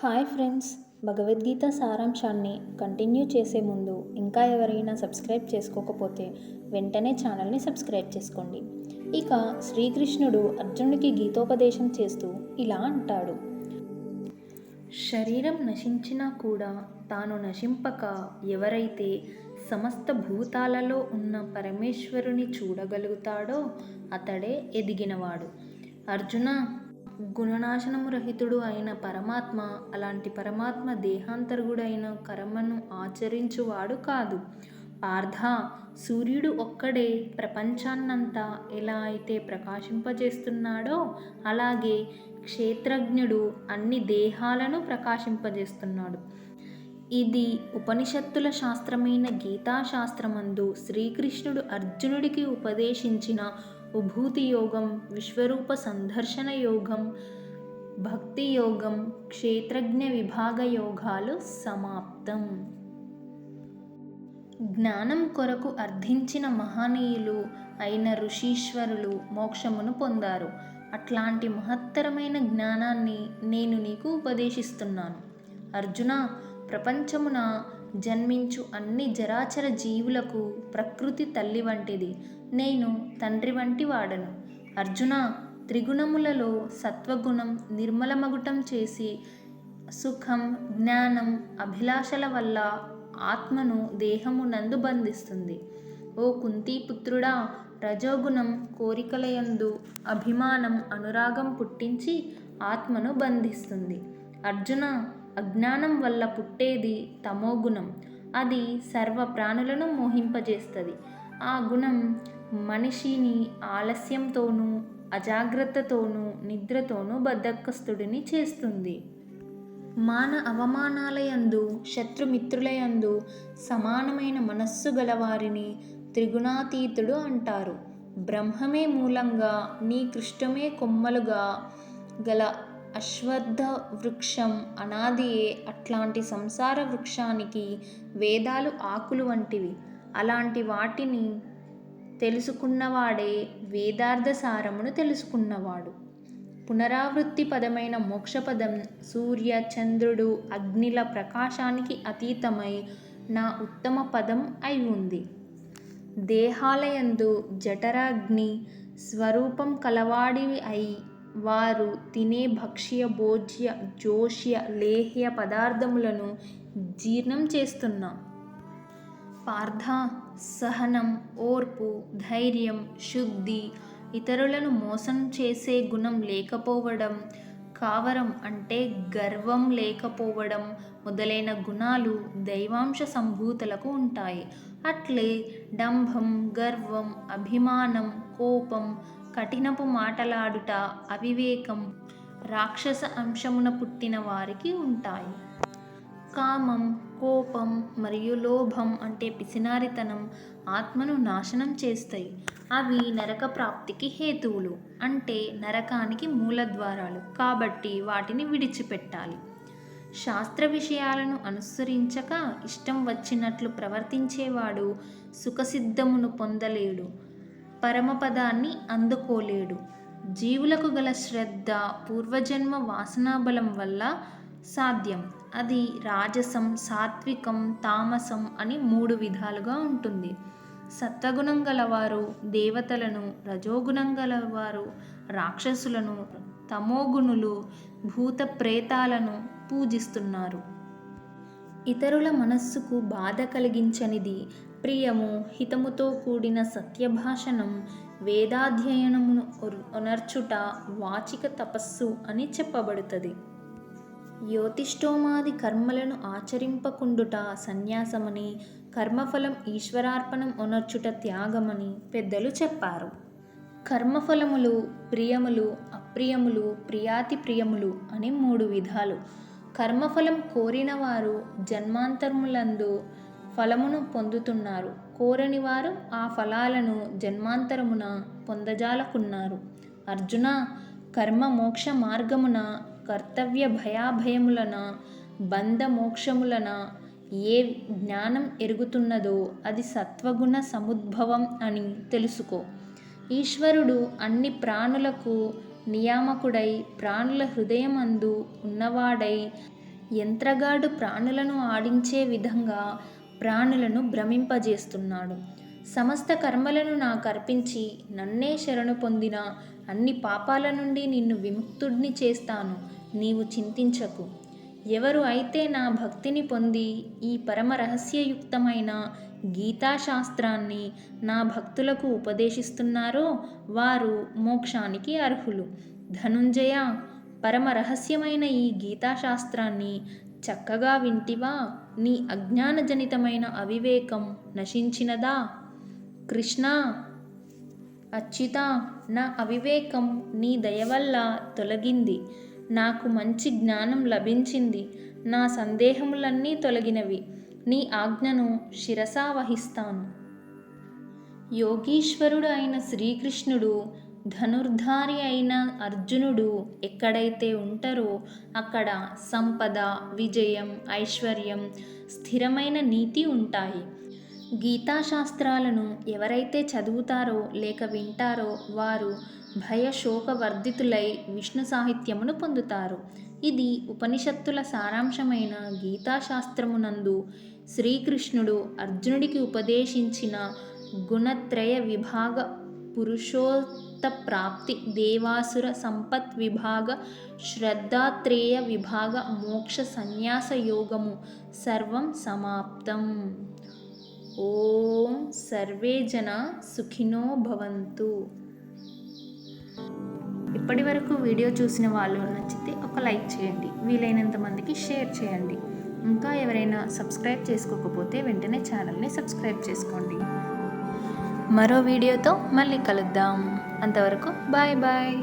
Hi friends, Bhagavad Gita సారాంశాన్ని continue చేసే ముందు ఇంకా ఎవరైనా సబ్స్క్రైబ్ చేసుకోకపోతే వెంటనే ఛానల్ని సబ్స్క్రైబ్ చేసుకోండి. ఇక శ్రీకృష్ణుడు అర్జునుడికి గీతోపదేశం చేస్తూ ఇలా అంటాడు: శరీరం నశించినా కూడా తాను నశింపక ఎవరైతే సమస్త భూతాలలో ఉన్న పరమేశ్వరుని చూడగలుగుతాడో అతడే ఎదిగినవాడు. అర్జున, గుణనాశనము రహితుడు అయిన పరమాత్మ అలాంటి పరమాత్మ దేహాంతర్గుడైన కర్మను ఆచరించువాడు కాదు. పార్థ, సూర్యుడు ఒక్కడే ప్రపంచాన్నంతా ఎలా అయితే ప్రకాశింపజేస్తున్నాడో అలాగే క్షేత్రజ్ఞుడు అన్ని దేహాలను ప్రకాశింపజేస్తున్నాడు. ఇది ఉపనిషత్తుల శాస్త్రమైన గీతాశాస్త్రమందు శ్రీకృష్ణుడు అర్జునుడికి ఉపదేశించిన విభూతి యోగం, విశ్వరూప సందర్శన యోగం, భక్తి యోగం, క్షేత్రజ్ఞ విభాగ యోగాలు సమాప్తం. జ్ఞానం కొరకు అర్థించిన మహనీయులు అయిన ఋషీశ్వరులు మోక్షమును పొందారు. అట్లాంటి మహత్తరమైన జ్ఞానాన్ని నేను నీకు ఉపదేశిస్తున్నాను. అర్జున, ప్రపంచమున జన్మించు అన్ని జరాచర జీవులకు ప్రకృతి తల్లి వంటిది. నేను తండ్రి వంటి వాడను. అర్జున, త్రిగుణములలో సత్వగుణం నిర్మలమగుటం చేసి సుఖం, జ్ఞానం, అభిలాషల వల్ల ఆత్మను దేహమునందు బంధిస్తుంది. ఓ కుంతీపుత్రుడా, రజోగుణం కోరికలయందు అభిమానం, అనురాగం పుట్టించి ఆత్మను బంధిస్తుంది. అర్జున, అజ్ఞానం వల్ల పుట్టేది తమోగుణం. అది సర్వ ప్రాణులను మోహింపజేస్తుంది. ఆ గుణం మనిషిని ఆలస్యంతోనూ, అజాగ్రత్తతోనూ, నిద్రతోనూ బద్ధకస్తుడిని చేస్తుంది. మాన అవమానాలయందు, శత్రుమిత్రులయందు సమానమైన మనస్సు గలవారిని త్రిగుణాతీతుడు అంటారు. బ్రహ్మమే మూలంగా, నీ కృష్టమే కొమ్మలుగా గల అశ్వత్థ వృక్షం అనాదియే. అట్లాంటి సంసార వృక్షానికి వేదాలు ఆకులు వంటివి. అలాంటి వాటిని తెలుసుకున్నవాడే వేదార్థ సారమును తెలుసుకున్నవాడు. పునరావృత్తి పదమైన మోక్షపదం సూర్య, చంద్రుడు, అగ్నిల ప్రకాశానికి అతీతమై నా ఉత్తమ పదం అయి ఉంది. దేహాలయందు జఠరాగ్ని స్వరూపం కలవాడివి అయి వారు తినే భక్ష్య, భోజ్య, జోష్య, లేహ్య పదార్థములను జీర్ణం చేస్తున్నా. పార్థ, సహనం, ఓర్పు, ధైర్యం, శుద్ధి, ఇతరులను మోసం చేసే గుణం లేకపోవడం, కావరం అంటే గర్వం లేకపోవడం మొదలైన గుణాలు దైవాంశ సంభూతులకు ఉంటాయి. అట్లే డంభం, గర్వం, అభిమానం, కోపం, కఠినపు మాటలాడుట, అవివేకం రాక్షస అంశమున పుట్టిన వారికి ఉంటాయి. కామం, కోపం మరియు లోభం అంటే పిసినారితనం ఆత్మను నాశనం చేస్తాయి. అవి నరక ప్రాప్తికి హేతువులు, అంటే నరకానికి మూలద్వారాలు. కాబట్టి వాటిని విడిచిపెట్టాలి. శాస్త్ర విషయాలను అనుసరించక ఇష్టం వచ్చినట్లు ప్రవర్తించేవాడు సుఖసిద్ధమును పొందలేడు, పరమపదాన్ని అందుకోలేడు. జీవులకు గల శ్రద్ధ పూర్వజన్మ వాసనాబలం వల్ల సాధ్యం. అది రాజసం, సాత్వికం, తామసం అని 3 విధాలుగా ఉంటుంది. సత్వగుణం గలవారు దేవతలను, రజోగుణం గలవారు రాక్షసులను, తమోగుణులు భూత ప్రేతాలను పూజిస్తున్నారు. ఇతరుల మనస్సుకు బాధ కలిగించనిది ప్రియము, హితముతో కూడిన సత్యభాషణం, వేదాధ్యయనమును ఒనర్చుట వాచిక తపస్సు అని చెప్పబడుతుంది. యోతిష్టోమాది కర్మలను ఆచరింపకుండుట సన్యాసమని, కర్మఫలం ఈశ్వరార్పణం ఒనర్చుట త్యాగమని పెద్దలు చెప్పారు. కర్మఫలములు ప్రియములు, అప్రియములు, ప్రియాతి ప్రియములు అని 3 విధాలు. కర్మఫలం కోరిన వారు జన్మాంతరములందు ఫలమును పొందుతున్నారు. కోరని వారు ఆ ఫలాలను జన్మాంతరమున పొందజాలకున్నారు. అర్జున, కర్మ మోక్ష మార్గమున కర్తవ్య భయాభయములన, బంధ మోక్షములన ఏ జ్ఞానం ఎరుగుతున్నదో అది సత్వగుణ సముద్భవం అని తెలుసుకో. ఈశ్వరుడు అన్ని ప్రాణులకు నియామకుడై, ప్రాణుల హృదయమందు ఉన్నవాడై, యంత్రగాడు ప్రాణులను ఆడించే విధంగా ప్రాణులను భ్రమింపజేస్తున్నాడు. సమస్త కర్మలను నాకు అర్పించి నన్నే శరణు పొందిన అన్ని పాపాల నుండి నిన్ను విముక్తుడిని చేస్తాను, నీవు చింతించకు. ఎవరు అయితే నా భక్తిని పొంది ఈ పరమ రహస్యయుక్తమైన గీతాశాస్త్రాన్ని నా భక్తులకు ఉపదేశిస్తున్నారో వారు మోక్షానికి అర్హులు. ధనుంజయ, పరమ రహస్యమైన ఈ గీతాశాస్త్రాన్ని చక్కగా వింటివా? నీ అజ్ఞానజనితమైన అవివేకం నశించినదా? కృష్ణ, అచ్యుత, నా అవివేకం నీ దయవల్ల తొలగింది. నాకు మంచి జ్ఞానం లభించింది. నా సందేహములన్నీ తొలగినవి. నీ ఆజ్ఞను శిరసా వహిస్తాను. యోగీశ్వరుడు అయిన శ్రీకృష్ణుడు, ధనుర్ధారి అయిన అర్జునుడు ఎక్కడైతే ఉంటారో అక్కడ సంపద, విజయం, ఐశ్వర్యం, స్థిరమైన నీతి ఉంటాయి. గీతాశాస్త్రాలను ఎవరైతే చదువుతారో లేక వింటారో వారు భయశోకవర్ధితులై విష్ణు సాహిత్యమును పొందుతారు. ఇది ఉపనిషత్తుల సారాంశమైన గీతాశాస్త్రమునందు శ్రీకృష్ణుడు అర్జునుడికి ఉపదేశించిన గుణత్రయ విభాగ పురుషోత్త ప్రాప్తి, దేవాసుర సంపత్ విభాగ, శ్రద్ధాత్రేయ విభాగ, మోక్ష సన్యాస యోగము సర్వం సమాప్తం. ఓం సర్వే జన సుఖినో భవంతు. ఇప్పటి వరకు వీడియో చూసిన వాళ్ళు నచ్చితే ఒక లైక్ చేయండి, వీలైనంత మందికి షేర్ చేయండి. ఇంకా ఎవరైనా సబ్స్క్రైబ్ చేసుకోకపోతే వెంటనే ఛానల్ని సబ్స్క్రైబ్ చేసుకోండి. మరో వీడియోతో మళ్ళీ కలుద్దాం. అంతవరకు బాయ్ బాయ్.